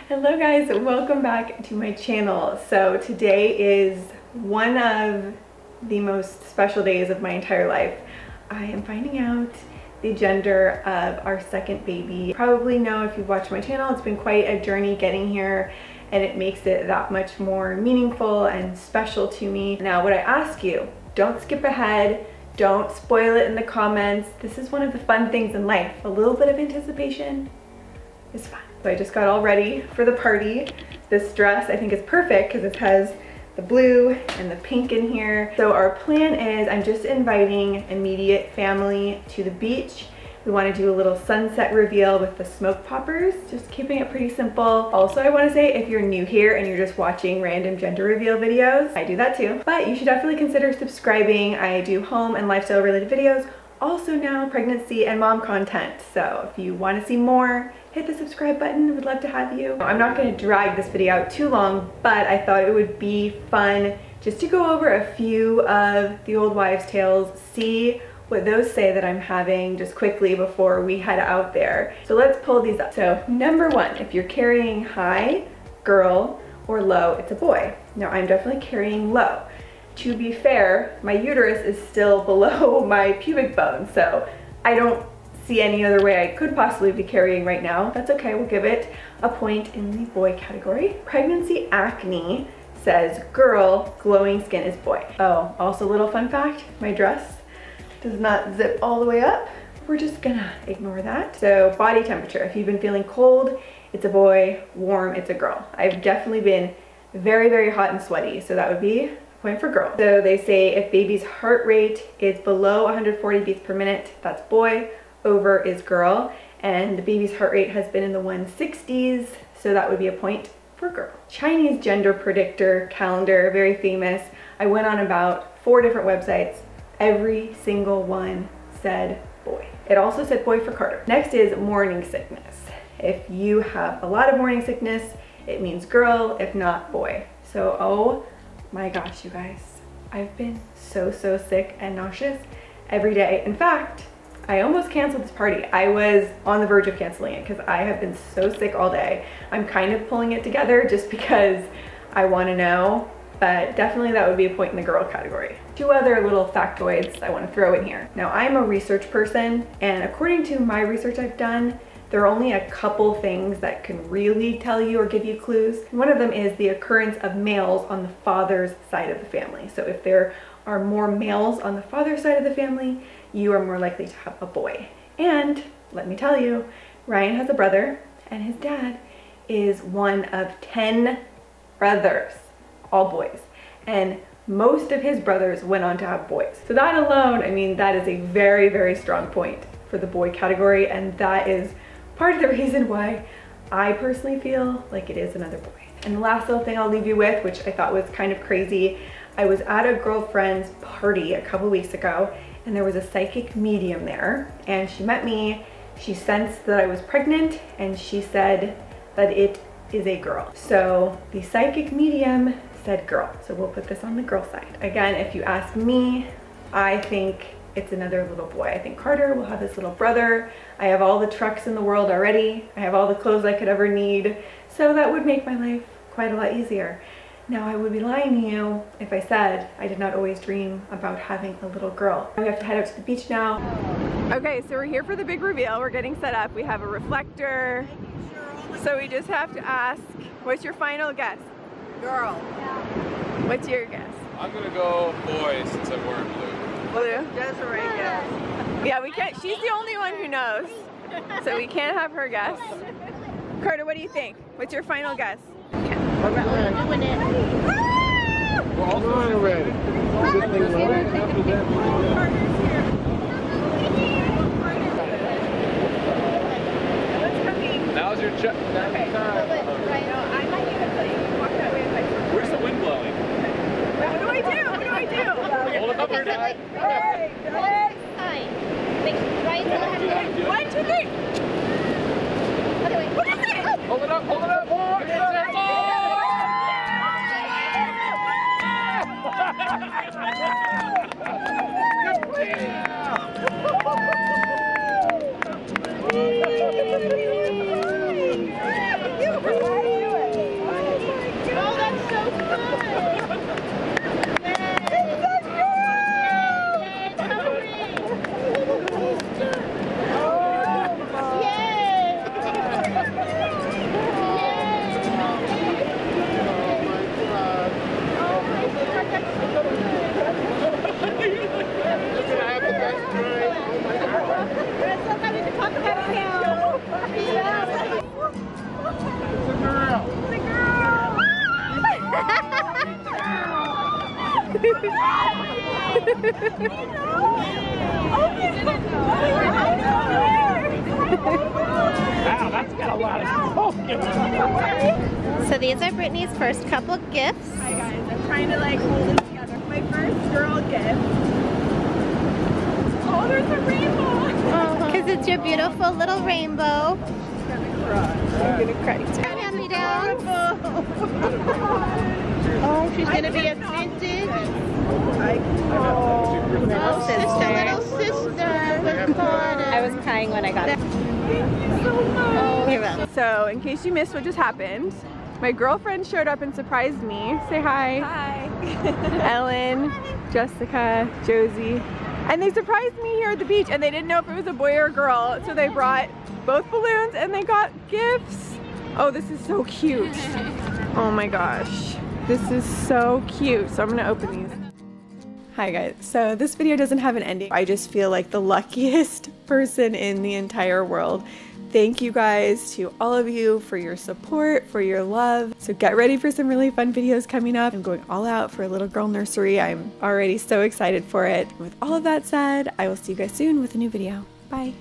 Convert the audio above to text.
Hello guys, welcome back to my channel. So today is one of the most special days of my entire life. I am finding out the gender of our second baby. You probably know if you've watched my channel, it's been quite a journey getting here and it makes it that much more meaningful and special to me. Now what I ask you, don't skip ahead, don't spoil it in the comments. This is one of the fun things in life. A little bit of anticipation is fun. So I just got all ready for the party. This dress I think is perfect because it has the blue and the pink in here. So our plan is I'm just inviting immediate family to the beach. We want to do a little sunset reveal with the smoke poppers, just keeping it pretty simple. Also, I want to say if you're new here and you're just watching random gender reveal videos, I do that too, but you should definitely consider subscribing. I do home and lifestyle related videos, also now pregnancy and mom content. So if you want to see more, hit the subscribe button. Would love to have you. I'm not going to drag this video out too long, but I thought it would be fun just to go over a few of the old wives' tales, see what those say that I'm having just quickly before we head out there. So let's pull these up. So number one, if you're carrying high, girl, or low, it's a boy. Now I'm definitely carrying low. To be fair, my uterus is still below my pubic bone, so I don't see any other way I could possibly be carrying right now. That's okay, we'll give it a point in the boy category. Pregnancy acne says girl, glowing skin is boy. Oh, also a little fun fact, my dress does not zip all the way up. We're just gonna ignore that. So body temperature, if you've been feeling cold, it's a boy, warm, it's a girl. I've definitely been very, very hot and sweaty, so that would be a point for girl. So they say if baby's heart rate is below 140 beats per minute, that's boy, over is girl, and the baby's heart rate has been in the 160s, so that would be a point for girl. Chinese gender predictor calendar, very famous. I went on about 4 different websites. Every single one said boy. It also said boy for Carter. Next is morning sickness. If you have a lot of morning sickness, it means girl, if not boy. So, oh my gosh, you guys. I've been so sick and nauseous every day. In fact, I almost canceled this party. I was on the verge of canceling it because I have been so sick all day. I'm kind of pulling it together just because I want to know, but definitely that would be a point in the girl category. 2 other little factoids I want to throw in here. Now I'm a research person, and according to my research I've done, there are only a couple things that can really tell you or give you clues. One of them is the occurrence of males on the father's side of the family. So if there are more males on the father's side of the family, you are more likely to have a boy. And let me tell you, Ryan has a brother, and his dad is one of 10 brothers, all boys. And most of his brothers went on to have boys. So that alone, I mean, that is a very, very strong point for the boy category, and that is part of the reason why I personally feel like it is another boy. And the last little thing I'll leave you with, which I thought was kind of crazy, I was at a girlfriend's party a couple weeks ago, and there was a psychic medium there, and she met me. She sensed that I was pregnant, and she said that it is a girl. So the psychic medium said girl, so we'll put this on the girl side. Again, if you ask me, I think it's another little boy. I think Carter will have his little brother. I have all the trucks in the world already. I have all the clothes I could ever need, so that would make my life quite a lot easier. Now, I would be lying to you if I said I did not always dream about having a little girl. We have to head out to the beach now. Okay, so we're here for the big reveal. We're getting set up. We have a reflector. So we just have to ask, what's your final guess? Girl. What's your guess? I'm gonna go boy since I'm wearing blue. Blue? Desiree guess. Yeah, we can't, she's the only one who knows. So we can't have her guess. Carter, what do you think? What's your final guess? We're doing it. We're all doing it ready. Now's your check. Okay. I might need to tell you. Walk that way if I. Where's the wind blowing? What do I do? What do I do? Hold it up your neck. Hey, hey. Right to the hand. 1, 2, 3. Okay, wait. What is it? Hold it up. Hold it up. Yeah. Wow, that's got a lot of smoke in it. So these are Brittany's first couple gifts. Hi guys, I'm trying to like hold it together. My first girl gift. Oh, there's a rainbow. Because it's your beautiful little rainbow. I'm gonna cry too. Hand-me-downs. Oh, she's gonna be offended. Little sister. Little sister with Carter. I was crying when I got it. Oh, You're welcome. so in case you missed what just happened, my girlfriend showed up and surprised me. Say hi. Hi. Ellen, Jessica, Josie. And they surprised me here at the beach and they didn't know if it was a boy or a girl. So they brought both balloons and they got gifts. Oh, this is so cute. Oh my gosh. This is so cute. So I'm gonna open these. Hi guys, so this video doesn't have an ending. I just feel like the luckiest person in the entire world. Thank you guys to all of you for your support, for your love. So get ready for some really fun videos coming up. I'm going all out for a little girl nursery. I'm already so excited for it. With all of that said, I will see you guys soon with a new video. Bye.